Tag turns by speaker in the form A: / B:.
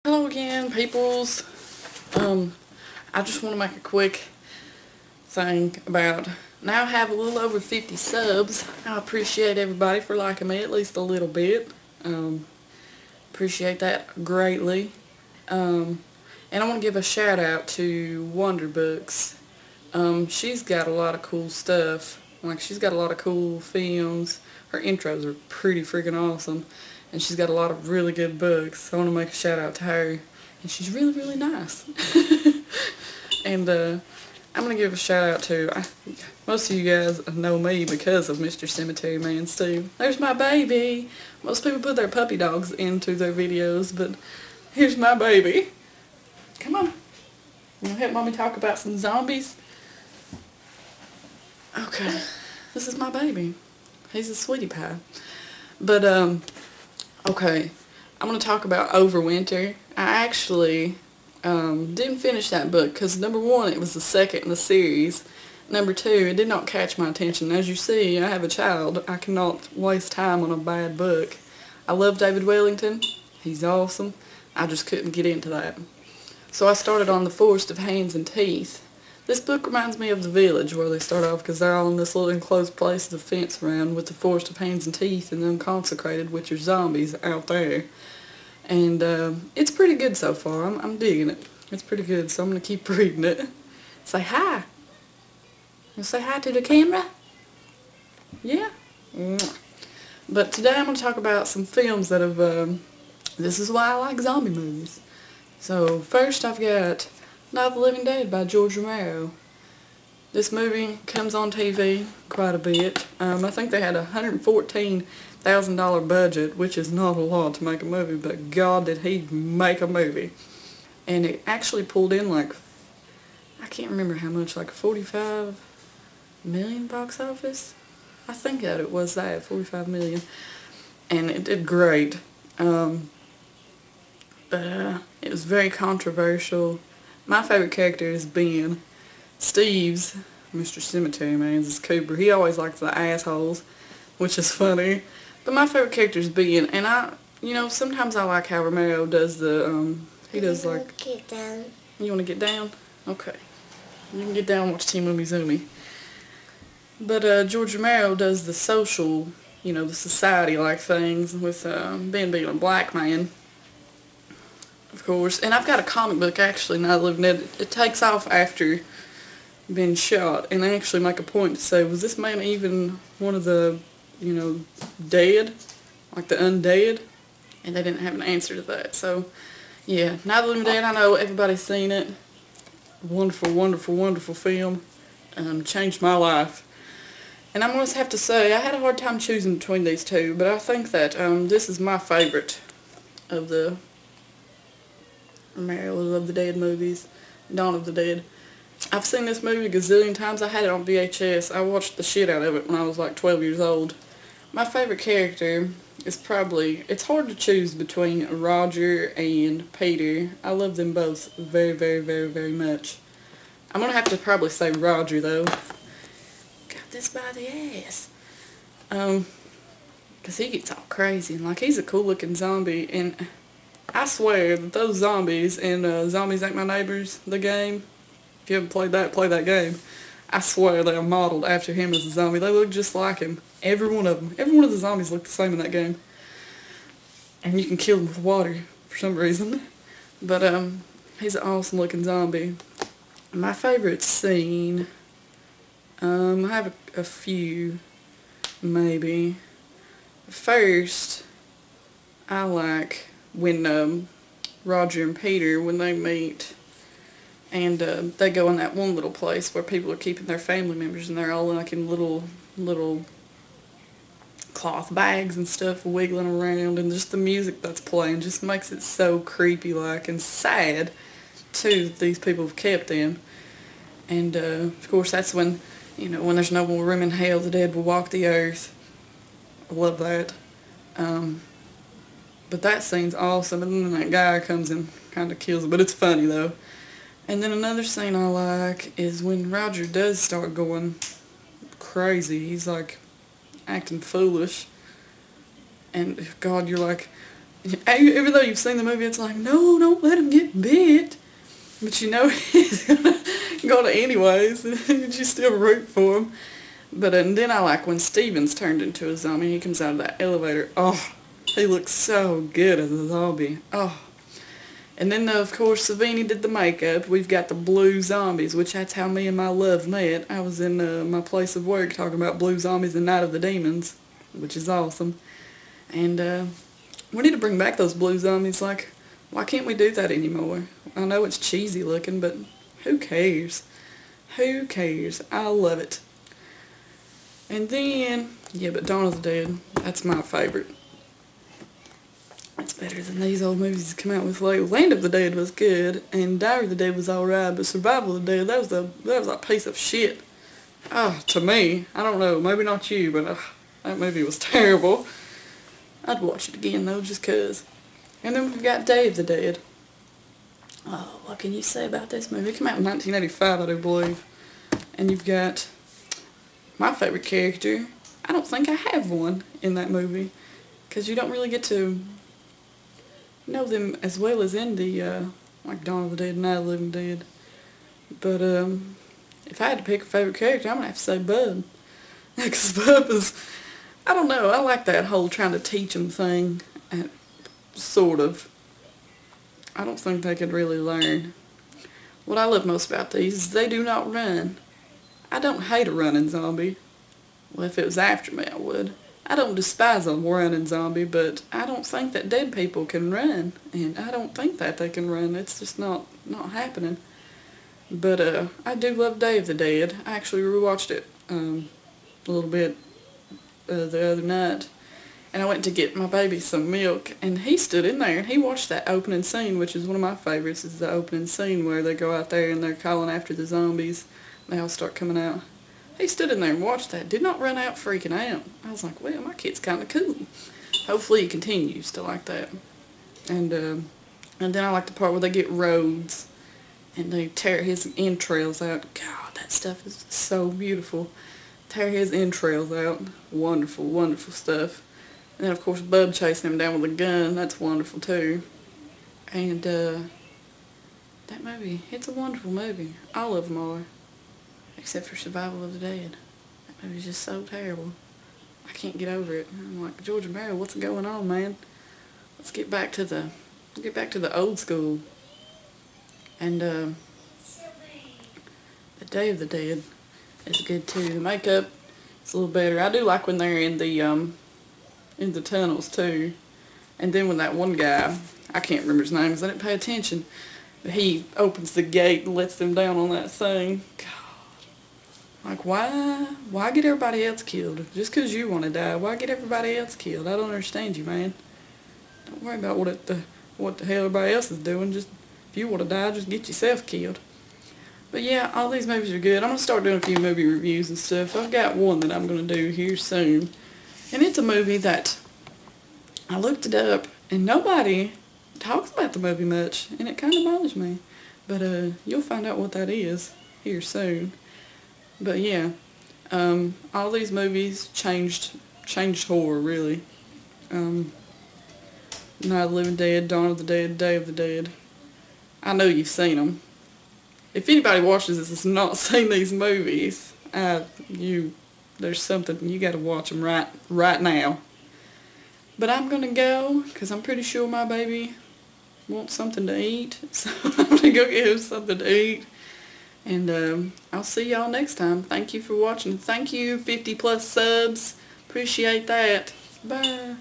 A: Hello again, peoples. I just want to make a quick thing about now I have a little over 50 subs. I appreciate everybody for liking me at least a little bit. Appreciate that greatly. And I want to give a shout out to Wonder Books. She's got a lot of cool stuff. Like, she's got a lot of cool films. Her intros are pretty freaking awesome. And she's got a lot of really good books. So I want to make a shout out to her. And she's really, really nice. And I'm going to give a shout out to, most of you guys know me because of Mr. Cemetery Man Stu. There's my baby. Most people put their puppy dogs into their videos, but here's my baby. Come on. You want to help mommy talk about some zombies? Okay. This is my baby. He's a sweetie pie. But, okay. I'm going to talk about Overwinter. I actually didn't finish that book because, number one, it was the second in the series. Number two, it did not catch my attention. As you see, I have a child. I cannot waste time on a bad book. I love David Wellington. He's awesome. I just couldn't get into that. So I started on The Forest of Hands and Teeth. This book reminds me of The Village, where they start off because they're all in this little enclosed place with a fence around with the Forest of Hands and Teeth and them consecrated, which are zombies out there. And it's pretty good so far. I'm digging it. It's pretty good, so I'm going to keep reading it. Say hi. You say hi to the camera? Yeah? Mwah. But today I'm going to talk about some films that have, this is why I like zombie movies. So first I've got Night of the Living Dead by George Romero. This movie comes on TV quite a bit. I think they had a $114,000 budget, which is not a lot to make a movie, but God did he make a movie. And it actually pulled in like, I can't remember how much, like 45 million box office? I think that it was that, 45 million. And it did great. But it was very controversial. My favorite character is Ben. Steve's, Mr. Cemetery Man's, is Cooper. He always likes the assholes, which is funny. But my favorite character is Ben. And sometimes I like how Romero does the, he does like...
B: Get down.
A: You want to get down? Okay. You can get down and watch Team Umizoomi. But George Romero does the social, the society-like things with Ben being a black man. Of course. And I've got a comic book, actually, Night of the Living Dead. It takes off after being shot, and they actually make a point to say, was this man even one of the, dead? Like the undead? And they didn't have an answer to that. So, yeah, Night of the Living Dead, I know everybody's seen it. Wonderful, wonderful, wonderful film. Changed my life. And I'm going to have to say, I had a hard time choosing between these two, but I think that this is my favorite of the Romero of the Dead movies, Dawn of the Dead. I've seen this movie a gazillion times. I had it on VHS. I watched the shit out of it when I was like 12 years old. My favorite character is probably, it's hard to choose between Roger and Peter. I love them both very, very, very, very much. I'm going to have to probably say Roger, though. Got this by the ass. Because he gets all crazy. And, like, he's a cool-looking zombie. And I swear that those zombies in Zombies Ain't My Neighbors, the game, if you haven't played that, play that game. I swear they are modeled after him as a zombie. They look just like him. Every one of them. Every one of the zombies look the same in that game. And you can kill them with water for some reason. But he's an awesome looking zombie. My favorite scene, I have a few, maybe. First, I like when Roger and Peter, when they meet, and they go in that one little place where people are keeping their family members, and they're all like in little cloth bags and stuff wiggling around, and just the music that's playing just makes it so creepy like and sad too that these people have kept in. And of course that's when, when there's no more room in hell, the dead will walk the earth. I love that. But that scene's awesome, and then that guy comes and kind of kills it, but it's funny though. And then another scene I like is when Roger does start going crazy. He's like acting foolish, and God, you're like, even though you've seen the movie, it's like, no, don't let him get bit. But you know he's gonna anyways, and you still root for him. But and then I like when Steven's turned into a zombie. He comes out of that elevator. Oh, he looks so good as a zombie. Oh. And then, of course, Savini did the makeup. We've got the blue zombies, which that's how me and my love met. I was in my place of work talking about blue zombies and Night of the Demons, which is awesome. And we need to bring back those blue zombies. Like, why can't we do that anymore? I know it's cheesy looking, but who cares? Who cares? I love it. And then, yeah, but Dawn of the Dead, that's my favorite. That's better than these old movies that come out with lately. Land of the Dead was good, and Diary of the Dead was alright, but Survival of the Dead, that was a piece of shit. To me, I don't know, maybe not you, but that movie was terrible. I'd watch it again though, just 'cause. And then we've got Day of the Dead. Oh, what can you say about this movie? It came out in 1985, I do believe. And you've got my favorite character. I don't think I have one in that movie, because you don't really get to know them as well as in the, like Dawn of the Dead and Night of the Living Dead. But, if I had to pick a favorite character, I'm going to have to say Bub. Because Bub is, I don't know, I like that whole trying to teach them thing, sort of. I don't think they could really learn. What I love most about these is they do not run. I don't hate a running zombie. Well, if it was after me, I would. I don't despise a running zombie, but I don't think that dead people can run, and I don't think that they can run. It's just not happening. But I do love Day of the Dead. I actually rewatched it a little bit the other night, and I went to get my baby some milk, and he stood in there, and he watched that opening scene, which is one of my favorites, is the opening scene where they go out there and they're calling after the zombies, and they all start coming out. He stood in there and watched that, did not run out freaking out. I was like, well, my kid's kind of cool. Hopefully he continues to like that. And then I like the part where they get Rhodes, and they tear his entrails out. God, that stuff is so beautiful. Tear his entrails out. Wonderful, wonderful stuff. And then, of course, Bub chasing him down with a gun. That's wonderful, too. And that movie, it's a wonderful movie. All of them are. Except for Survival of the Dead. That movie's just so terrible. I can't get over it. I'm like, George Romero, what's going on, man? Let's get back to the old school. And the Day of the Dead is good too. The makeup is a little better. I do like when they're in the tunnels too. And then when that one guy, I can't remember his name because I didn't pay attention, but he opens the gate and lets them down on that thing. God. Like, why get everybody else killed? Just 'cause you want to die, why get everybody else killed? I don't understand you, man. Don't worry about what the hell everybody else is doing. Just, if you want to die, just get yourself killed. But yeah, all these movies are good. I'm going to start doing a few movie reviews and stuff. I've got one that I'm going to do here soon. And it's a movie that I looked it up, and nobody talks about the movie much, and it kind of bothers me. But you'll find out what that is here soon. But yeah, all these movies changed horror, really. Night of the Living Dead, Dawn of the Dead, Day of the Dead. I know you've seen them. If anybody watches this that's not seen these movies, there's something, you gotta watch them right now. But I'm gonna go, because I'm pretty sure my baby wants something to eat, so I'm gonna go get him something to eat. And I'll see y'all next time. Thank you for watching. Thank you, 50 plus subs. Appreciate that. Bye.